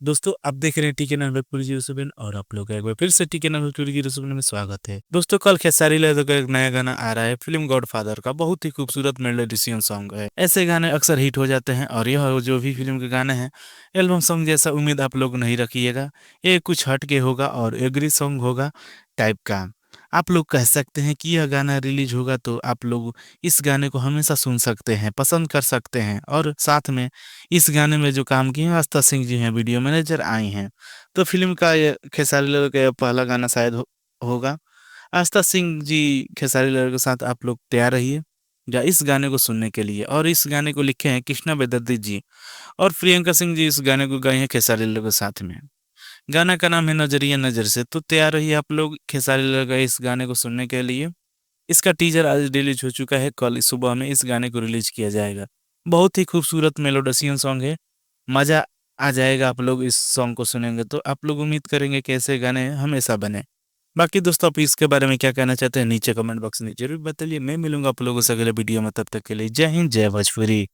दोस्तों आप देख रहे हैं टीके नाम भोजपुरी जी सुबह और आप लोग का एक बार फिर से टीके नाम भोजपुरी की सुबह में स्वागत है। दोस्तों कल खेसारी लाल का एक नया गाना आ रहा है फिल्म गॉडफादर का। बहुत ही खूबसूरत मेलोडियन सॉन्ग है। ऐसे गाने अक्सर हिट हो जाते हैं और यह जो भी फिल्म के गाने हैं एल्बम सॉन्ग जैसा उम्मीद आप लोग नहीं रखिएगा। ये कुछ हट के होगा और एग्री सॉन्ग होगा टाइप का। आप लोग कह सकते हैं कि यह गाना रिलीज होगा तो आप लोग इस गाने को हमेशा सुन सकते हैं, पसंद कर सकते हैं और साथ में इस गाने में जो काम किए हैं आस्था सिंह जी हैं, वीडियो मैनेजर आई हैं। तो फिल्म का ये खेसारी लाल का ये पहला गाना शायद होगा। आस्था सिंह जी खेसारी लाल के साथ आप लोग तैयार रहिए या इस गाने को सुनने के लिए। और इस गाने को लिखे हैं कृष्णा बेदर्जी जी और प्रियंका सिंह जी इस गाने को गाए हैं खेसारी लाल के साथ में। गाना का नाम है नजरिया नजर से। तो तैयार रहिए आप लोग खेसारी लाल का इस गाने को सुनने के लिए। इसका टीजर आज रिलीज हो चुका है, कल सुबह में इस गाने को रिलीज किया जाएगा। बहुत ही खूबसूरत मेलोडियन सॉन्ग है, मजा आ जाएगा आप लोग इस सॉन्ग को सुनेंगे तो। आप लोग उम्मीद करेंगे कि ऐसे गाने हमेशा बने। बाकी दोस्तों आप इसके बारे में क्या कहना चाहते हैं नीचे कमेंट बॉक्स में जरूर बताइए। मैं मिलूंगा आप लोगों से अगले वीडियो में, तब तक के लिए जय हिंद जय भोजपुरी।